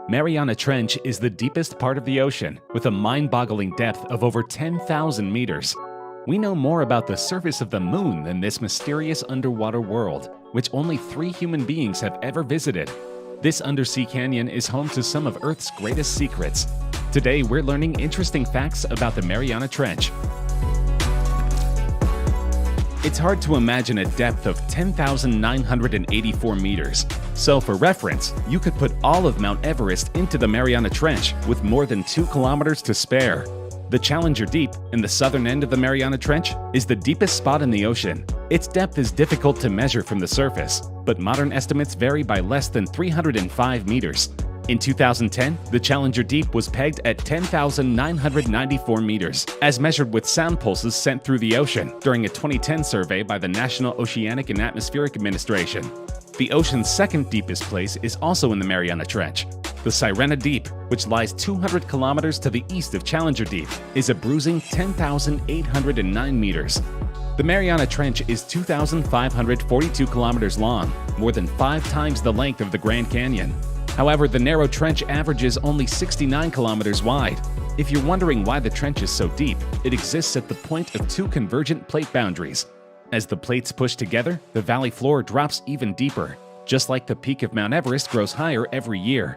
Mariana Trench is the deepest part of the ocean, with a mind-boggling depth of over 10,000 meters. We know more about the surface of the moon than this mysterious underwater world, which only 3 human beings have ever visited. This undersea canyon is home to some of Earth's greatest secrets. Today, we're learning interesting facts about the Mariana Trench. It's hard to imagine a depth of 10,984 meters. So for reference, you could put all of Mount Everest into the Mariana Trench with more than 2 kilometers to spare. The Challenger Deep, in the southern end of the Mariana Trench, is the deepest spot in the ocean. Its depth is difficult to measure from the surface, but modern estimates vary by less than 305 meters. In 2010, the Challenger Deep was pegged at 10,994 meters, as measured with sound pulses sent through the ocean during a 2010 survey by the National Oceanic and Atmospheric Administration. The ocean's second deepest place is also in the Mariana Trench. The Sirena Deep, which lies 200 kilometers to the east of Challenger Deep, is a bruising 10,809 meters. The Mariana Trench is 2,542 kilometers long, more than 5 times the length of the Grand Canyon. However, the narrow trench averages only 69 kilometers wide. If you're wondering why the trench is so deep, it exists at the point of 2 convergent plate boundaries. As the plates push together, the valley floor drops even deeper, just like the peak of Mount Everest grows higher every year.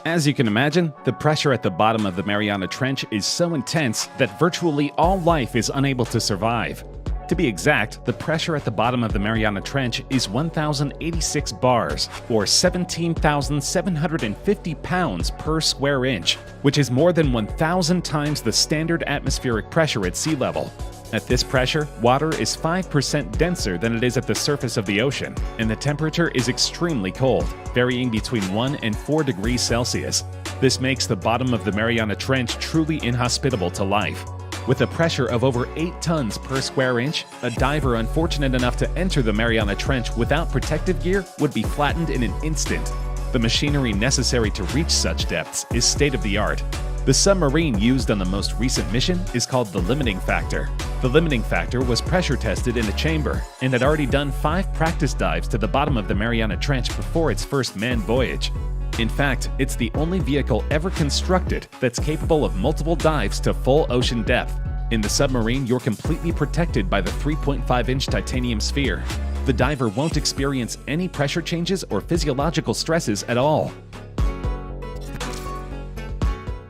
As you can imagine, the pressure at the bottom of the Mariana Trench is so intense that virtually all life is unable to survive. To be exact, the pressure at the bottom of the Mariana Trench is 1,086 bars, or 17,750 pounds per square inch, which is more than 1,000 times the standard atmospheric pressure at sea level. At this pressure, water is 5% denser than it is at the surface of the ocean, and the temperature is extremely cold, varying between 1 and 4 degrees Celsius. This makes the bottom of the Mariana Trench truly inhospitable to life. With a pressure of over 8 tons per square inch, a diver unfortunate enough to enter the Mariana Trench without protective gear would be flattened in an instant. The machinery necessary to reach such depths is state-of-the-art. The submarine used on the most recent mission is called the Limiting Factor. The Limiting Factor was pressure tested in a chamber and had already done 5 practice dives to the bottom of the Mariana Trench before its first manned voyage. In fact, it's the only vehicle ever constructed that's capable of multiple dives to full ocean depth. In the submarine, you're completely protected by the 3.5-inch titanium sphere. The diver won't experience any pressure changes or physiological stresses at all.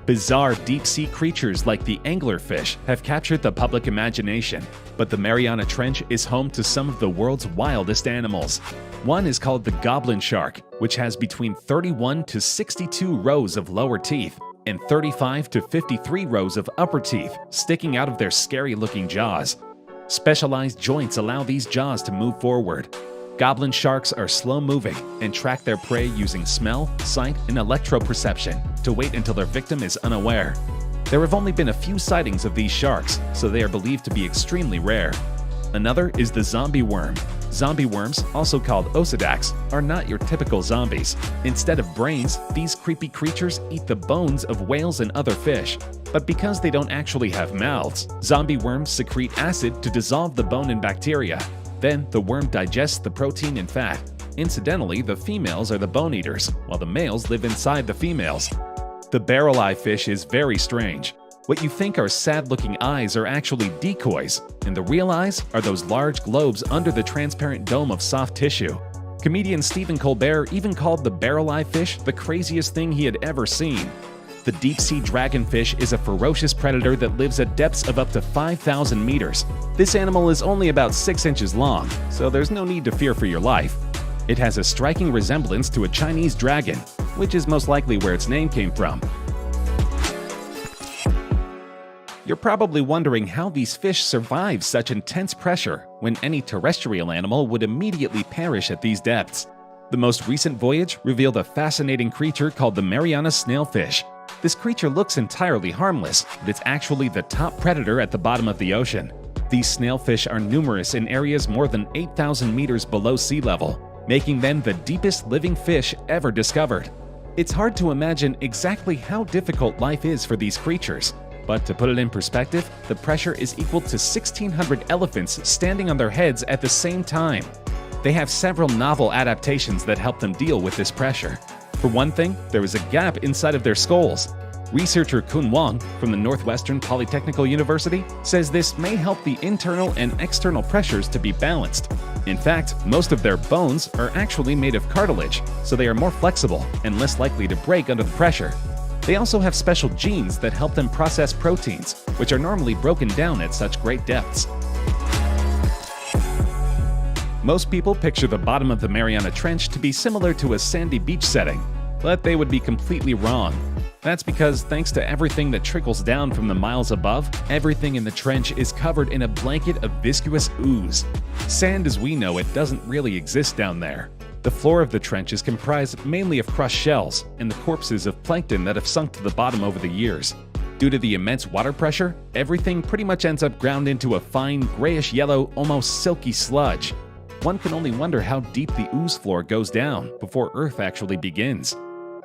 Bizarre deep-sea creatures like the anglerfish have captured the public imagination, but the Mariana Trench is home to some of the world's wildest animals. One is called the goblin shark, which has between 31 to 62 rows of lower teeth and 35 to 53 rows of upper teeth sticking out of their scary-looking jaws. Specialized joints allow these jaws to move forward. Goblin sharks are slow-moving and track their prey using smell, sight, and electroperception to wait until their victim is unaware. There have only been a few sightings of these sharks, so they are believed to be extremely rare. Another is the zombie worm. Zombie worms, also called osedacs, are not your typical zombies. Instead of brains, these creepy creatures eat the bones of whales and other fish. But because they don't actually have mouths, zombie worms secrete acid to dissolve the bone and bacteria. Then the worm digests the protein and fat. Incidentally, the females are the bone eaters, while the males live inside the females. The barrel eye fish is very strange. What you think are sad-looking eyes are actually decoys, and the real eyes are those large globes under the transparent dome of soft tissue. Comedian Stephen Colbert even called the barrel eye fish the craziest thing he had ever seen. The deep-sea dragonfish is a ferocious predator that lives at depths of up to 5,000 meters. This animal is only about 6 inches long, so there's no need to fear for your life. It has a striking resemblance to a Chinese dragon, which is most likely where its name came from. You're probably wondering how these fish survive such intense pressure when any terrestrial animal would immediately perish at these depths. The most recent voyage revealed a fascinating creature called the Mariana snailfish. This creature looks entirely harmless, but it's actually the top predator at the bottom of the ocean. These snailfish are numerous in areas more than 8,000 meters below sea level, making them the deepest living fish ever discovered. It's hard to imagine exactly how difficult life is for these creatures. But to put it in perspective, the pressure is equal to 1,600 elephants standing on their heads at the same time. They have several novel adaptations that help them deal with this pressure. For one thing, there is a gap inside of their skulls. Researcher Kun Wang from the Northwestern Polytechnical University says this may help the internal and external pressures to be balanced. In fact, most of their bones are actually made of cartilage, so they are more flexible and less likely to break under the pressure. They also have special genes that help them process proteins, which are normally broken down at such great depths. Most people picture the bottom of the Mariana Trench to be similar to a sandy beach setting, but they would be completely wrong. That's because thanks to everything that trickles down from the miles above, everything in the trench is covered in a blanket of viscous ooze. Sand as we know it doesn't really exist down there. The floor of the trench is comprised mainly of crushed shells and the corpses of plankton that have sunk to the bottom over the years. Due to the immense water pressure, everything pretty much ends up ground into a fine, grayish-yellow, almost silky sludge. One can only wonder how deep the ooze floor goes down before Earth actually begins.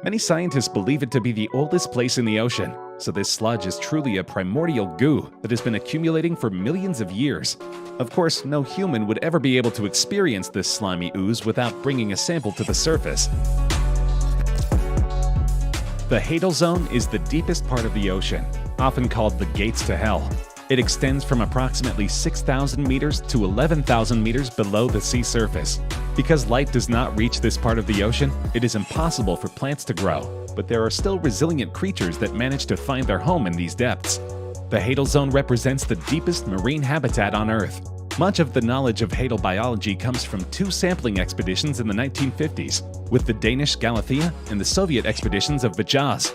Many scientists believe it to be the oldest place in the ocean, so this sludge is truly a primordial goo that has been accumulating for millions of years. Of course, no human would ever be able to experience this slimy ooze without bringing a sample to the surface. The Hadal Zone is the deepest part of the ocean, often called the gates to hell. It extends from approximately 6,000 meters to 11,000 meters below the sea surface. Because light does not reach this part of the ocean, it is impossible for plants to grow, but there are still resilient creatures that manage to find their home in these depths. The Hadal Zone represents the deepest marine habitat on Earth. Much of the knowledge of hadal biology comes from two sampling expeditions in the 1950s, with the Danish Galathea and the Soviet expeditions of Vajaz.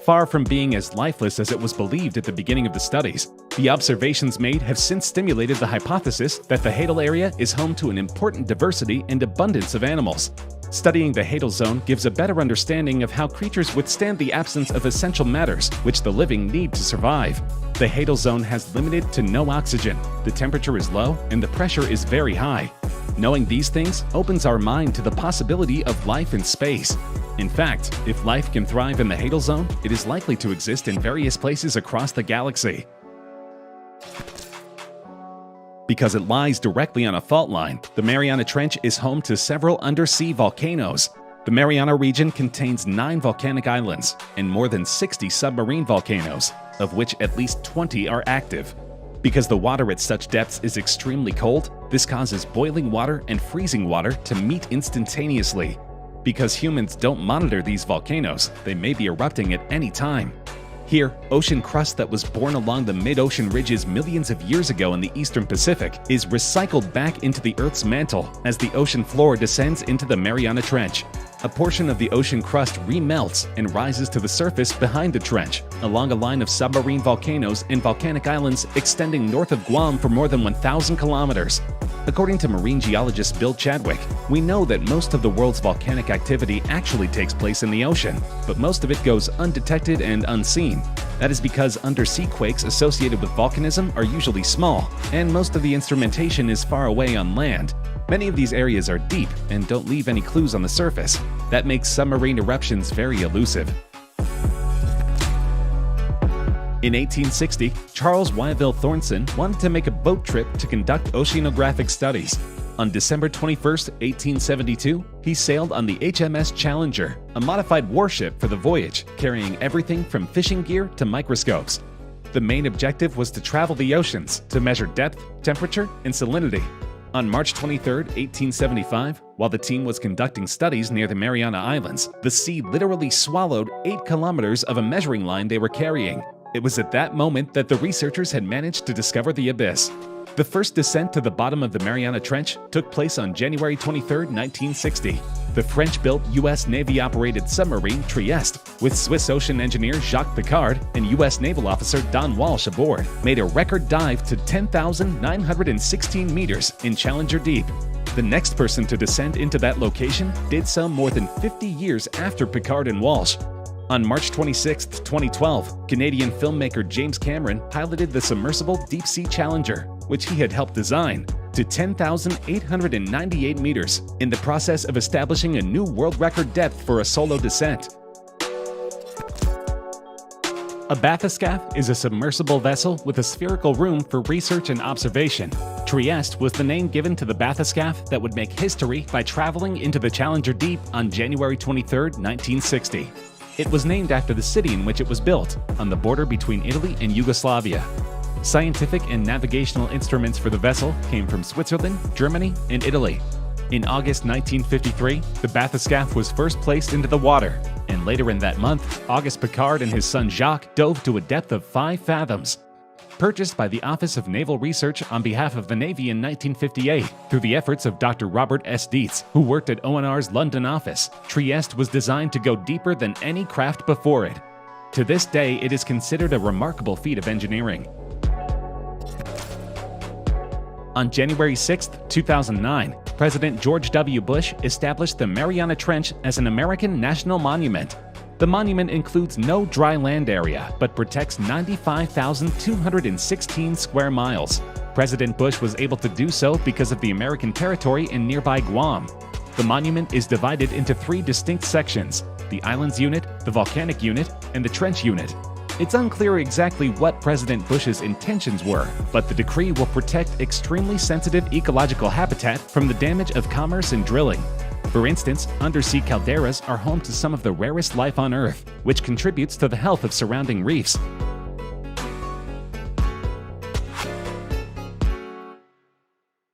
Far from being as lifeless as it was believed at the beginning of the studies, the observations made have since stimulated the hypothesis that the Hadal area is home to an important diversity and abundance of animals. Studying the Hadal Zone gives a better understanding of how creatures withstand the absence of essential matters which the living need to survive. The Hadal Zone has limited to no oxygen, the temperature is low, and the pressure is very high. Knowing these things opens our mind to the possibility of life in space. In fact, if life can thrive in the Hadal Zone, it is likely to exist in various places across the galaxy. Because it lies directly on a fault line, the Mariana Trench is home to several undersea volcanoes. The Mariana region contains 9 volcanic islands and more than 60 submarine volcanoes, of which at least 20 are active. Because the water at such depths is extremely cold, this causes boiling water and freezing water to meet instantaneously. Because humans don't monitor these volcanoes, they may be erupting at any time. Here, ocean crust that was born along the mid-ocean ridges millions of years ago in the eastern Pacific is recycled back into the Earth's mantle as the ocean floor descends into the Mariana Trench. A portion of the ocean crust remelts and rises to the surface behind the trench, along a line of submarine volcanoes and volcanic islands extending north of Guam for more than 1,000 kilometers. According to marine geologist Bill Chadwick, we know that most of the world's volcanic activity actually takes place in the ocean, but most of it goes undetected and unseen. That is because undersea quakes associated with volcanism are usually small, and most of the instrumentation is far away on land. Many of these areas are deep and don't leave any clues on the surface. That makes submarine eruptions very elusive. In 1860, Charles Wyville Thornton wanted to make a boat trip to conduct oceanographic studies. On December 21, 1872, he sailed on the HMS Challenger, a modified warship for the voyage, carrying everything from fishing gear to microscopes. The main objective was to travel the oceans to measure depth, temperature, and salinity. On March 23, 1875, while the team was conducting studies near the Mariana Islands, the sea literally swallowed 8 kilometers of a measuring line they were carrying. It was at that moment that the researchers had managed to discover the abyss. The first descent to the bottom of the Mariana Trench took place on January 23, 1960. The French-built U.S. Navy-operated submarine Trieste, with Swiss ocean engineer Jacques Piccard and U.S. naval officer Don Walsh aboard, made a record dive to 10,916 meters in Challenger Deep. The next person to descend into that location did so more than 50 years after Piccard and Walsh. On March 26, 2012, Canadian filmmaker James Cameron piloted the submersible Deep-Sea Challenger, which he had helped design, to 10,898 meters, in the process of establishing a new world record depth for a solo descent. A bathyscaphe is a submersible vessel with a spherical room for research and observation. Trieste was the name given to the bathyscaphe that would make history by traveling into the Challenger Deep on January 23, 1960. It was named after the city in which it was built, on the border between Italy and Yugoslavia. Scientific and navigational instruments for the vessel came from Switzerland, Germany, and Italy. In August 1953, the bathyscaphe was first placed into the water, and later in that month, Auguste Piccard and his son Jacques dove to a depth of 5 fathoms. Purchased by the Office of Naval Research on behalf of the Navy in 1958 through the efforts of Dr. Robert S. Dietz, who worked at ONR's London office, Trieste was designed to go deeper than any craft before it. To this day, it is considered a remarkable feat of engineering. On January 6, 2009, President George W. Bush established the Mariana Trench as an American national monument. The monument includes no dry land area, but protects 95,216 square miles. President Bush was able to do so because of the American territory in nearby Guam. The monument is divided into 3 distinct sections: the Islands Unit, the Volcanic Unit, and the Trench Unit. It's unclear exactly what President Bush's intentions were, but the decree will protect extremely sensitive ecological habitat from the damage of commerce and drilling. For instance, undersea calderas are home to some of the rarest life on Earth, which contributes to the health of surrounding reefs.